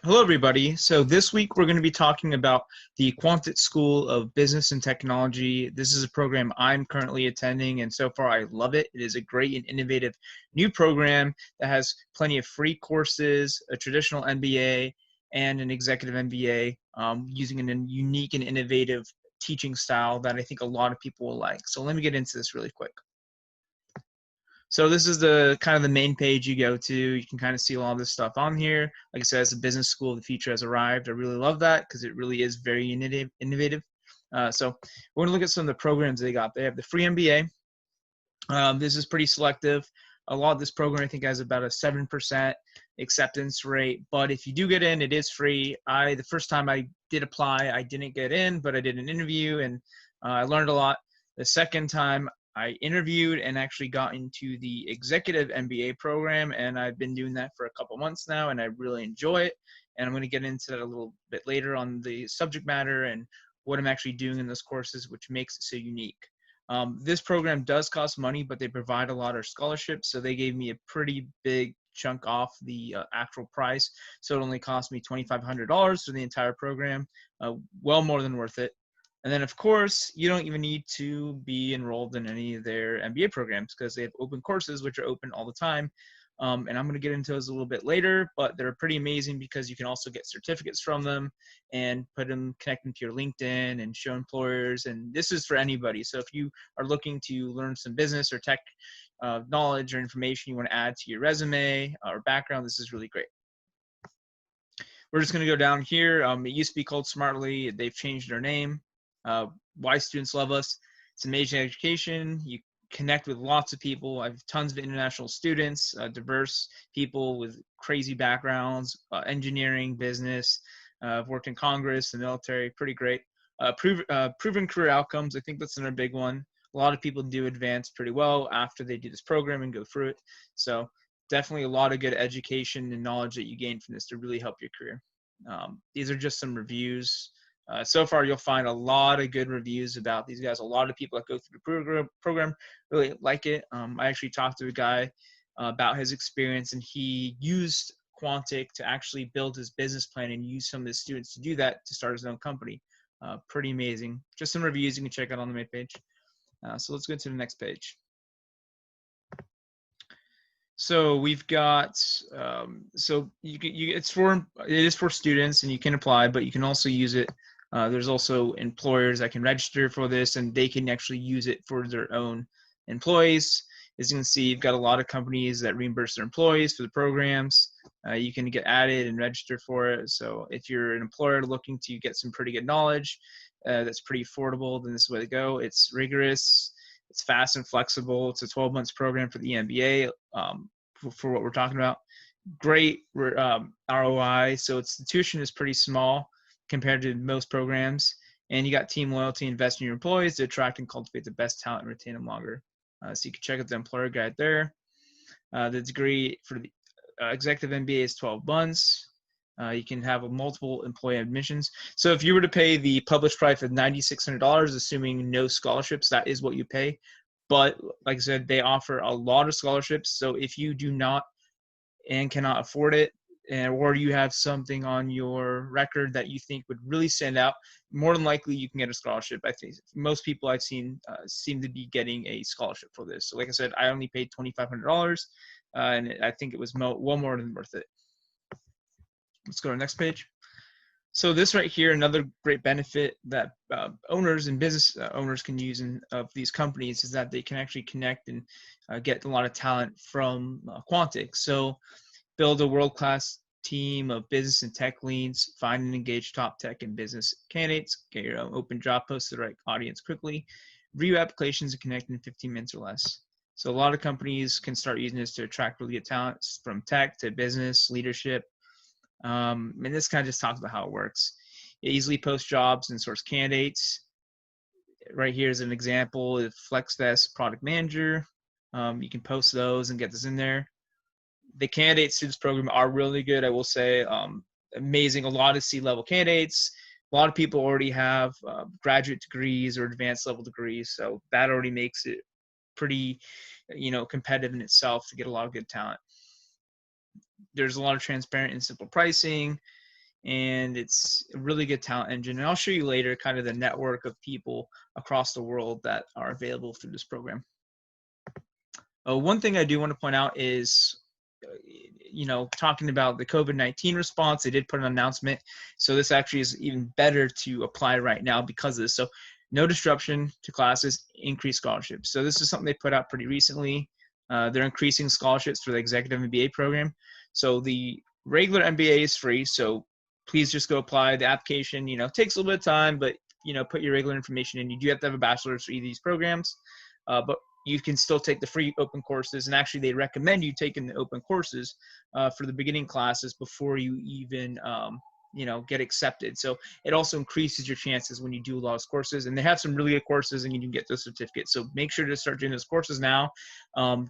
Hello, everybody. So this week we're going to be talking about the Quantic School of Business and Technology. This is a program I'm currently attending, and so far I love it. It is a great and innovative new program that has plenty of free courses, a traditional MBA, and an Executive MBA, using a unique and innovative teaching style that I think a lot of people will like. So let me get into this really quick. So this is the kind of the main page you go to. You can kind of see all this stuff on here. Like I said, it's a business school. The future has arrived. I really love that because it really is very innovative. So we're gonna look at some of the programs they got. They have the free MBA. This is pretty selective. A lot of this program I think has about a 7% acceptance rate. But if you do get in, it is free. The first time I did apply, I didn't get in, but I did an interview and I learned a lot. The second time I interviewed and actually got into the Executive MBA program, and I've been doing that for a couple months now, and I really enjoy it. And I'm going to get into that a little bit later on the subject matter and what I'm actually doing in those courses, which makes it so unique. This program does cost money, but they provide a lot of scholarships, so they gave me a pretty big chunk off the actual price. So it only cost me $2,500 for the entire program, well more than worth it. And then, of course, you don't even need to be enrolled in any of their MBA programs because they have open courses, which are open all the time. And I'm going to get into those a little bit later, but they're pretty amazing because you can also get certificates from them and connect them to your LinkedIn and show employers. And this is for anybody. So if you are looking to learn some business or tech knowledge or information you want to add to your resume or background, this is really great. We're just going to go down here. It used to be called Smartly. They've changed their name. Why students love us. It's amazing education. You connect with lots of people. I have tons of international students, diverse people with crazy backgrounds, engineering, business. I've worked in Congress, the military, pretty great. Proven career outcomes, I think that's another big one. A lot of people do advance pretty well after they do this program and go through it. So definitely a lot of good education and knowledge that you gain from this to really help your career. These are just some reviews. So far, you'll find a lot of good reviews about these guys. A lot of people that go through the program really like it. I actually talked to a guy about his experience, and he used Quantic to actually build his business plan and use some of his students to do that to start his own company. Pretty amazing. Just some reviews you can check out on the main page. So let's go to the next page. So we've got, it is for students and you can apply, but you can also use it. There's also employers that can register for this and they can actually use it for their own employees. As you can see, you've got a lot of companies that reimburse their employees for the programs. You can get added and register for it. So if you're an employer looking to get some pretty good knowledge that's pretty affordable, then this is the way to go. It's rigorous. It's fast and flexible. It's a 12-month program for the MBA for what we're talking about. Great ROI. So its tuition is pretty small compared to most programs. And you got team loyalty, invest in your employees to attract and cultivate the best talent and retain them longer. So you can check out the employer guide there. The degree for the Executive MBA is 12 months. You can have multiple employee admissions. So if you were to pay the published price of $9,600, assuming no scholarships, that is what you pay. But like I said, they offer a lot of scholarships. So if you do not and cannot afford it, or you have something on your record that you think would really stand out, more than likely you can get a scholarship. I think most people I've seen seem to be getting a scholarship for this. So like I said, I only paid $2,500, and I think it was well more than worth it. Let's go to the next page. So this right here, another great benefit that owners and business owners can use of these companies is that they can actually connect and get a lot of talent from Quantic. So build a world-class team of business and tech leads, find and engage top tech and business candidates, get your own open job posts to the right audience quickly, review applications and connect in 15 minutes or less. So a lot of companies can start using this to attract really good talent from tech to business, leadership. And this kind of just talks about how it works. It easily posts jobs and source candidates. Right here is an example of FlexDesk product manager. You can post those and get this in there. The candidates to this program are really good, I will say. Amazing. A lot of C-level candidates. A lot of people already have graduate degrees or advanced level degrees, so that already makes it pretty, competitive in itself to get a lot of good talent. There's a lot of transparent and simple pricing. and it's a really good talent engine. And I'll show you later kind of the network of people across the world that are available through this program. One thing I do want to point out is, talking about the COVID-19 response, they did put an announcement. So this actually is even better to apply right now because of this. So no disruption to classes, increased scholarships. So this is something they put out pretty recently. They're increasing scholarships for the Executive MBA program. So the regular MBA is free. So please just go apply. The application, takes a little bit of time, but, put your regular information in. You do have to have a bachelor's for either of these programs. But you can still take the free open courses, and actually they recommend you taking the open courses for the beginning classes before you even get accepted. So it also increases your chances when you do a lot of courses, and they have some really good courses and you can get those certificates. So make sure to start doing those courses now,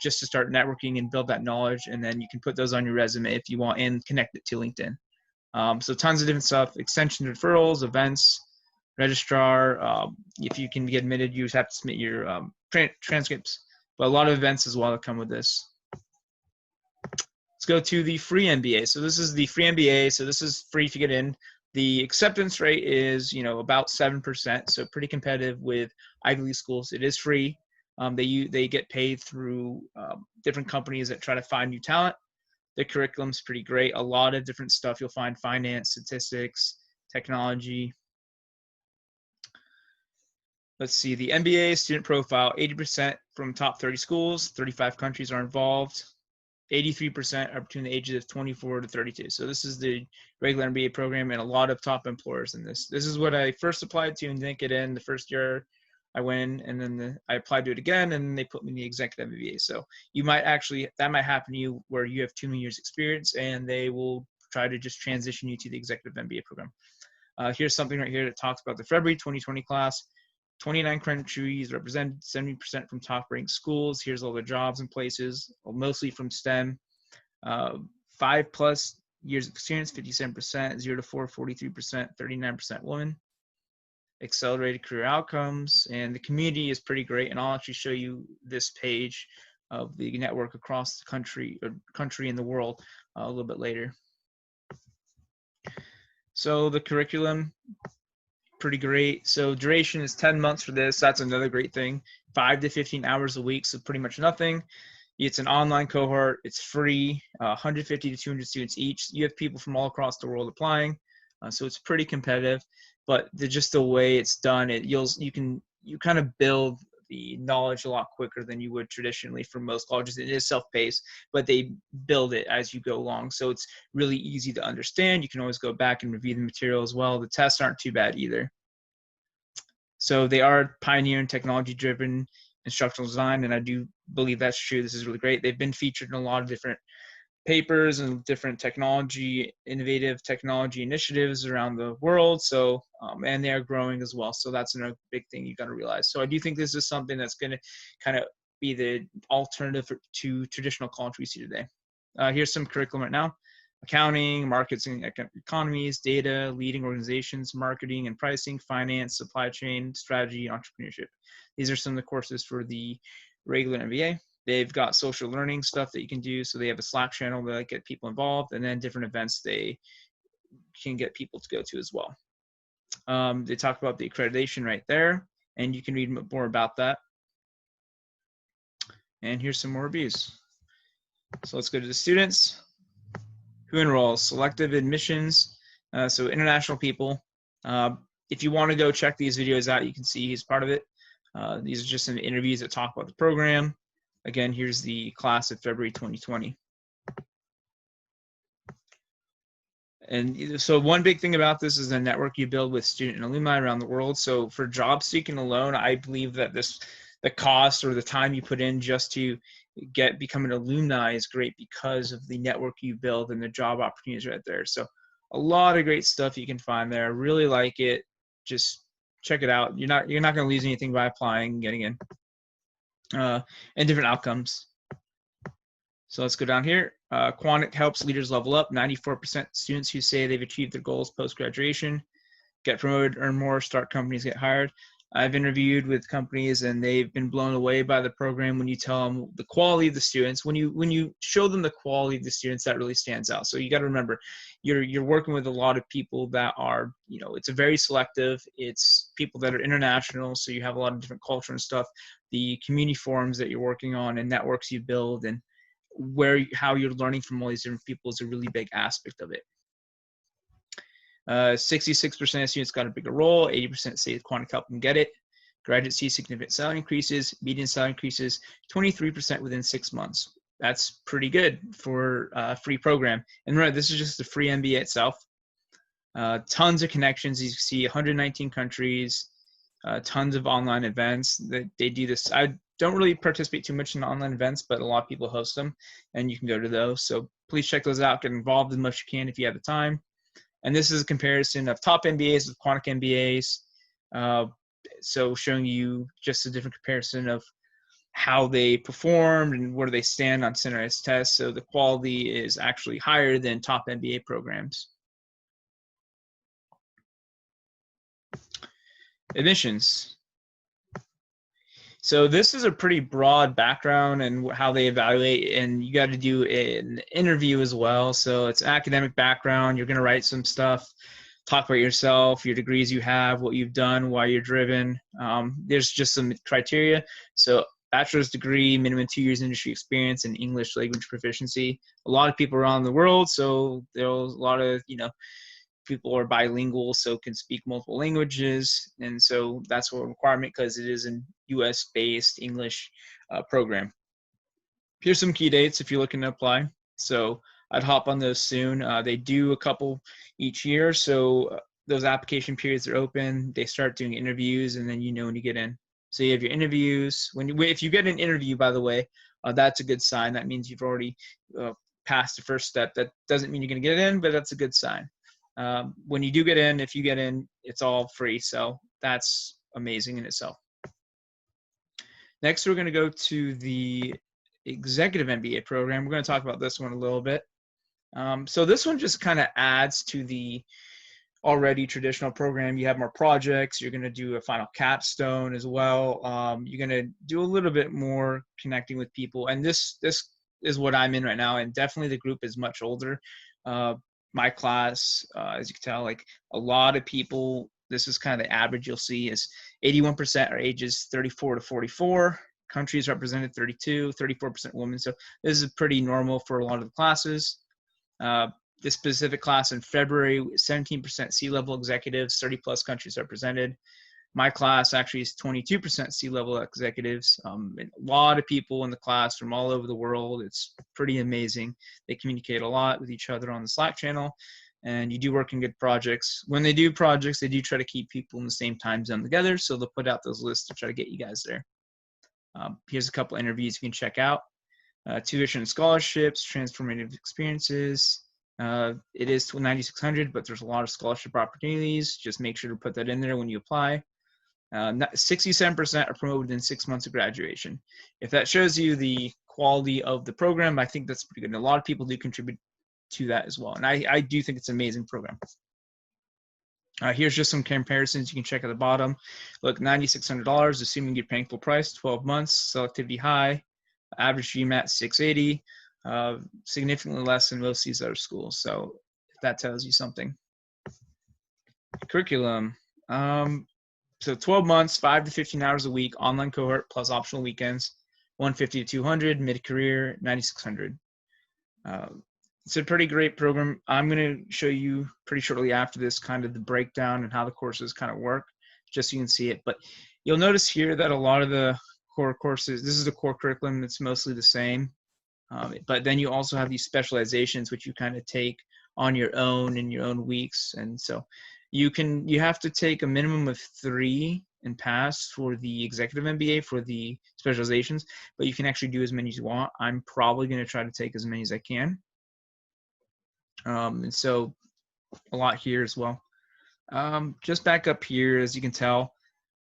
just to start networking and build that knowledge, and then you can put those on your resume if you want and connect it to LinkedIn. So tons of different stuff: extension referrals, events, registrar. If you can get admitted, you just have to submit your transcripts, but a lot of events as well that come with this. Let's go to the free MBA. So this is the free MBA. So this is free to get in. The acceptance rate is, about 7%. So pretty competitive with Ivy League schools. It is free. They get paid through different companies that try to find new talent. The curriculum's pretty great. A lot of different stuff. You'll find finance, statistics, technology. Let's see, the Mba Student Profile, 80% from top 30 schools, 35 countries are involved. 83% are between the ages of 24 to 32. So this is the regular MBA program, and a lot of top employers in this. This is what I first applied to and didn't get in the first year I went, and then I applied to it again, and they put me in the Executive MBA. So that might happen to you where you have 2 years experience, and they will try to just transition you to the Executive MBA program. Here's something right here that talks about the February 2020 class. 29 countries represented, 70% from top-ranked schools. Here's all the jobs and places, mostly from STEM. 5+ years of experience, 57%, 0 to 4, 43%, 39% women. Accelerated career outcomes, and the community is pretty great. And I'll actually show you this page of the network across the country and the world a little bit later. So the curriculum, pretty great. So duration is 10 months for this. That's another great thing. 5 to 15 hours a week, so pretty much nothing. It's an online cohort. It's free. 150 to 200 students each. You have people from all across the world applying, so it's pretty competitive. But just the way it's done, you kind of build the knowledge a lot quicker than you would traditionally for most colleges. It is self-paced, but they build it as you go along. So it's really easy to understand. You can always go back and review the material as well. The tests aren't too bad either. So they are pioneering technology-driven instructional design, and I do believe that's true. This is really great. They've been featured in a lot of different papers and different innovative technology initiatives around the world. So, and they are growing as well. So that's another big thing you got to realize. So I do think this is something that's going to kind of be the alternative to traditional college we see today. Here's some curriculum right now: accounting, markets and economies, data, leading organizations, marketing and pricing, finance, supply chain, strategy, and entrepreneurship. These are some of the courses for the regular MBA. They've got social learning stuff that you can do. So they have a Slack channel that get people involved, and then different events they can get people to go to as well. They talk about the accreditation right there, and you can read more about that. And here's some more reviews. So let's go to the students. Who enrolls? Selective admissions, so international people. If you want to go check these videos out, you can see he's part of it. These are just some interviews that talk about the program. Again, here's the class of February 2020. And so one big thing about this is the network you build with student and alumni around the world. So for job seeking alone, I believe that the cost or the time you put in just to become an alumni is great because of the network you build and the job opportunities right there. So a lot of great stuff you can find there. I really like it. Just check it out. You're not going to lose anything by applying and getting in. And different outcomes. So let's go down here. Quantic helps leaders level up. 94% students who say they've achieved their goals post-graduation, get promoted, earn more, start companies, get hired. I've interviewed with companies and they've been blown away by the program when you tell them the quality of the students. When you show them the quality of the students, that really stands out. So you got to remember, you're working with a lot of people that are, it's a very selective. It's people that are international, so you have a lot of different culture and stuff. The community forums that you're working on and networks you build and how you're learning from all these different people is a really big aspect of it. 66% of students got a bigger role, 80% say Quantic helped them get it. Graduates see significant salary increases, median salary increases 23% within 6 months. That's pretty good for a free program. And remember, this is just the free MBA itself. Tons of connections. You see 119 countries, tons of online events that they do this. I don't really participate too much in online events, but a lot of people host them and you can go to those. So please check those out. Get involved as much as you can if you have the time. And this is a comparison of top MBAs with Quantic MBAs. So showing you just a different comparison of how they performed and where they stand on standardized tests. So the quality is actually higher than top MBA programs. Admissions. So this is a pretty broad background and how they evaluate, and you got to do an interview as well. So it's academic background. You're going to write some stuff, talk about yourself, your degrees you have, what you've done, why you're driven. There's just some criteria. So bachelor's degree, minimum 2 years industry experience, and English language proficiency. A lot of people around the world, so there's a lot of, people are bilingual, so can speak multiple languages, and so that's a requirement because it is an US-based English program. Here's some key dates if you're looking to apply. So I'd hop on those soon. They do a couple each year, so those application periods are open. They start doing interviews, and then when you get in. So you have your interviews. If you get an interview, by the way, that's a good sign. That means you've already passed the first step. That doesn't mean you're going to get in, but that's a good sign. When you do get in, if you get in, it's all free. So that's amazing in itself. Next, we're going to go to the Executive MBA program. We're going to talk about this one a little bit. So this one just kind of adds to the already traditional program. You have more projects. You're going to do a final capstone as well. You're going to do a little bit more connecting with people. And this is what I'm in right now. And definitely the group is much older. My class, as you can tell, like a lot of people, this is kind of the average you'll see is 81% are ages 34 to 44. Countries represented 32, 34% women. So this is pretty normal for a lot of the classes. This specific class in February, 17% C-level executives, 30 plus countries represented. My class actually is 22% C-level executives. A lot of people in the class from all over the world. It's pretty amazing. They communicate a lot with each other on the Slack channel, and you do work in good projects. When they do projects, they do try to keep people in the same time zone together, so they'll put out those lists to try to get you guys there. Here's a couple interviews you can check out. Tuition and scholarships, transformative experiences. It is 9,600, but there's a lot of scholarship opportunities. Just make sure to put that in there when you apply. 67% are promoted within 6 months of graduation. If that shows you the quality of the program, I think that's pretty good. And a lot of people do contribute to that as well. And I do think it's an amazing program. Here's just some comparisons you can check at the bottom. Look, $9,600, assuming you're paying full price, 12 months, selectivity high, average GMAT 680, significantly less than most of these other schools. So if that tells you something. Curriculum. So 12 months, 5 to 15 hours a week, online cohort plus optional weekends, 150 to 200, mid-career, 9,600. It's a pretty great program. I'm going to show you pretty shortly after this kind of the breakdown and how the courses kind of work, just so you can see it. But you'll notice here that a lot of the core courses, this is the core curriculum, it's mostly the same. But then you also have these specializations, which you kind of take on your own in your own weeks. And so you have to take a minimum of 3 and pass for the Executive MBA for the specializations, but you can actually do as many as you want. I'm probably going to try to take as many as I can. And so a lot here as well. Just back up here, as you can tell,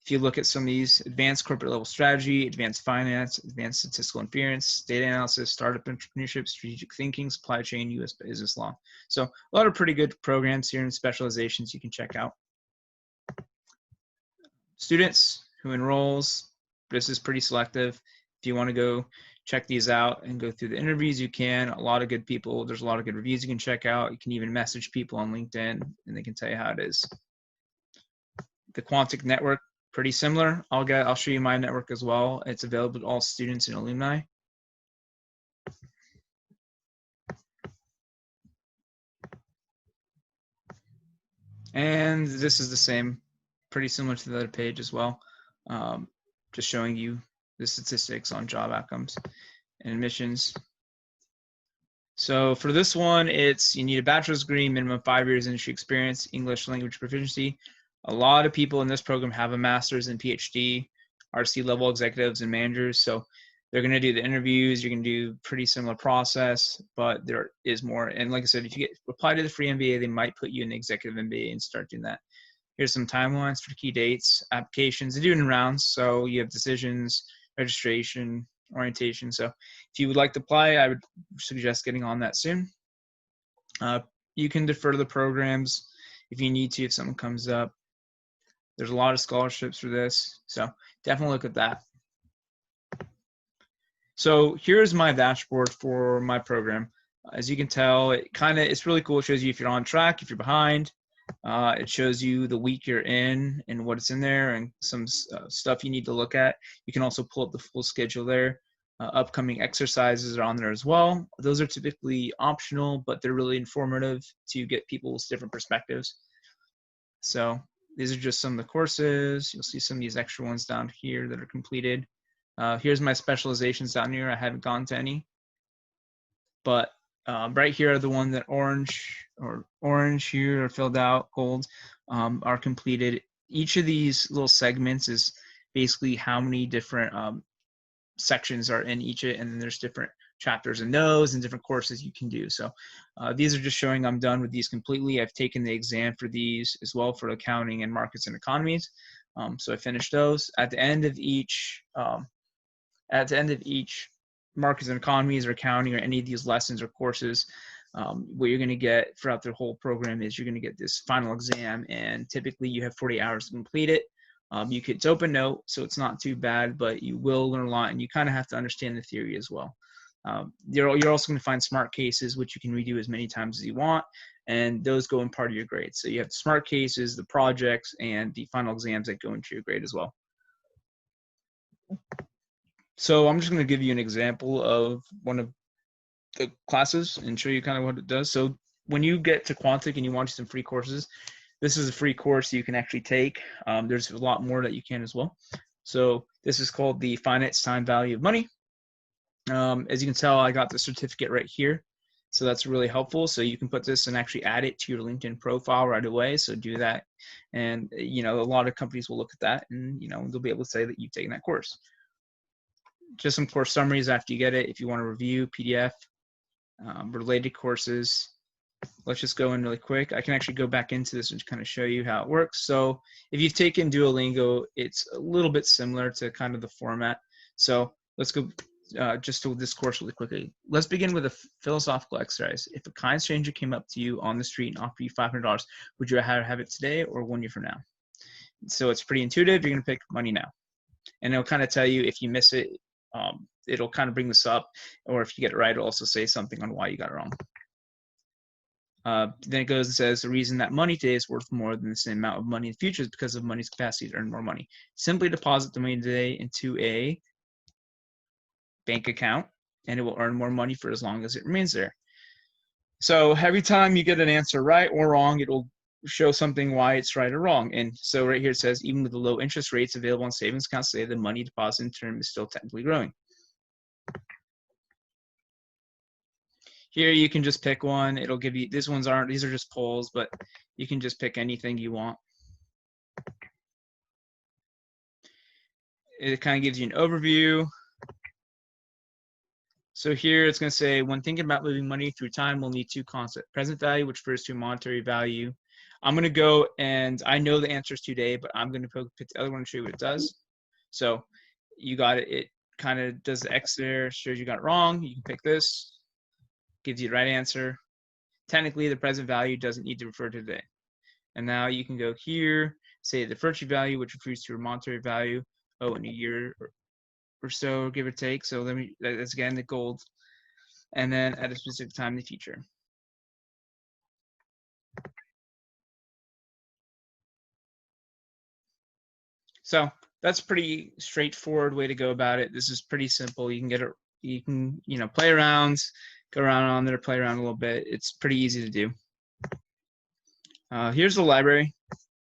if you look at some of these, advanced corporate level strategy, advanced finance, advanced statistical inference, data analysis, startup entrepreneurship, strategic thinking, supply chain, US business law. So a lot of pretty good programs here and specializations you can check out. students, who enrolls. This is pretty selective. If you want to go check these out and go through the interviews, you can. A lot of good people. There's a lot of good reviews you can check out. You can even message people on LinkedIn and they can tell you how it is. The Quantic Network, pretty similar. I'll show you my network as well. It's available to all students and alumni. And this is the same, pretty similar to the other page as well. Just showing you the statistics on job outcomes and admissions. So for this one, you need a bachelor's degree, minimum 5 years industry experience, English language proficiency. A lot of people in this program have a master's and PhD, are C-level executives and managers. So they're going to do the interviews. You're going to do pretty similar process, but there is more. And like I said, if you apply to the free MBA, they might put you in the Executive MBA and start doing that. Here's some timelines for key dates, applications. They do it in rounds. So you have decisions, registration, orientation. So if you would like to apply, I would suggest getting on that soon. You can defer to the programs if you need to, if something comes up. There's a lot of scholarships for this. So definitely look at that. So here's my dashboard for my program. As you can tell, it's really cool. It shows you if you're on track, if you're behind. It shows you the week you're in and what it's in there and some stuff you need to look at. You can also pull up the full schedule there. Upcoming exercises are on there as well. Those are typically optional, but they're really informative to get people's different perspectives. So these are just some of the courses. You'll see some of these extra ones down here that are completed. Here's my specializations down here. I haven't gone to any, but right here are the ones that orange here are filled out, gold are completed. Each of these little segments is basically how many different sections are in each, and then there's different chapters in those and different courses you can do. So these are just showing I'm done with these completely. I've taken the exam for these as well for accounting and markets and economies. So I finished those. At the end of each markets and economies or accounting or any of these lessons or courses, what you're going to get throughout the whole program is you're going to get this final exam, and typically you have 40 hours to complete it. It's open note, so it's not too bad, but you will learn a lot, and you kind of have to understand the theory as well. You're also going to find smart cases, which you can redo as many times as you want, and those go in part of your grade. So you have the smart cases, the projects, and the final exams that go into your grade as well. So I'm just going to give you an example of one of the classes and show you kind of what it does. So when you get to Quantic and you want some free courses, this is a free course you can actually take. There's a lot more that you can as well. So this is called the Finite Time Value of Money. As you can tell, I got the certificate right here. So that's really helpful. So you can put this and actually add it to your LinkedIn profile right away. So do that. And, a lot of companies will look at that and, they'll be able to say that you've taken that course. Just some course summaries after you get it. If you want to review PDF, related courses. Let's just go in really quick. I can actually go back into this and kind of show you how it works. So if you've taken Duolingo, it's a little bit similar to kind of the format. So let's go just to this course really quickly. Let's begin with a philosophical exercise. If a kind stranger came up to you on the street and offered you $500, would you rather have it today or 1 year from now? So it's pretty intuitive. You're going to pick money now. And it'll kind of tell you if you miss it, it'll kind of bring this up, or if you get it right, it'll also say something on why you got it wrong. Then it goes and says the reason that money today is worth more than the same amount of money in the future is because of money's capacity to earn more money. Simply deposit the money today into a bank account, and it will earn more money for as long as it remains there. So every time you get an answer right or wrong, it'll show something why it's right or wrong. And so right here it says, even with the low interest rates available on savings accounts today, the money deposit in term is still technically growing. Here you can just pick one. It'll give you, these are just polls, but you can just pick anything you want. It kind of gives you an overview. So here it's going to say, when thinking about moving money through time, we'll need two concepts. Present value, which refers to monetary value. I'm going to go, and I know the answers today, but I'm going to pick the other one and show you what it does. So you got it. It kind of does the X there, shows you got it wrong. You can pick this, gives you the right answer. Technically, the present value doesn't need to refer to today. And now you can go here. say the Furchy value, which refers to your monetary value, in a year or so, give or take. So that's again the gold, and then at a specific time in the future. So that's pretty straightforward way to go about it. This is pretty simple. You can get it, you can, play around, go around on there, play around a little bit. It's pretty easy to do. Here's the library.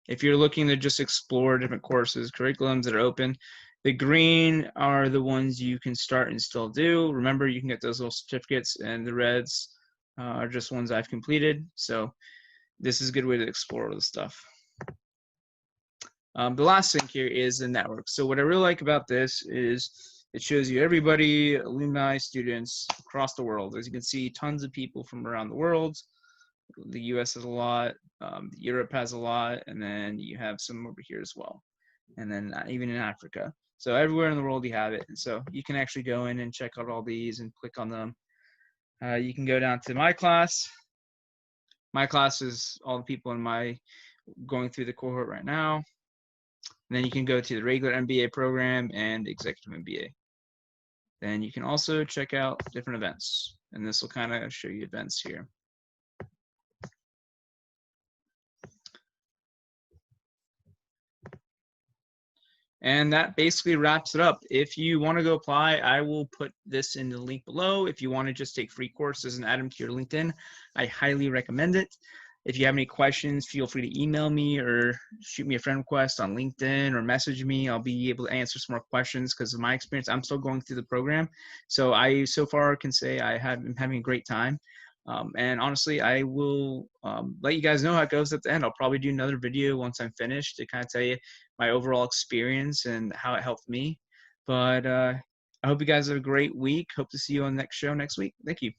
If you're looking to just explore different courses, curriculums that are open, the green are the ones you can start and still do. Remember, you can get those little certificates, and the reds are just ones I've completed. So this is a good way to explore the stuff. The last thing here is the network. So what I really like about this is it shows you everybody, alumni, students across the world. As you can see, tons of people from around the world. The US has a lot, Europe has a lot, and then you have some over here as well. And then even in Africa. So everywhere in the world you have it. And so you can actually go in and check out all these and click on them. You can go down to my class. My class is all the people in my going through the cohort right now. And then you can go to the regular MBA program and Executive MBA. Then you can also check out different events. And this will kind of show you events here. And that basically wraps it up. If you want to go apply, I will put this in the link below. If you want to just take free courses and add them to your LinkedIn, I highly recommend it. If you have any questions, feel free to email me or shoot me a friend request on LinkedIn or message me. I'll be able to answer some more questions because of my experience. I'm still going through the program. So I so far can say I'm having a great time. And honestly, I will let you guys know how it goes at the end. I'll probably do another video once I'm finished to kind of tell you my overall experience and how it helped me. But I hope you guys have a great week. Hope to see you on the next show next week. Thank you.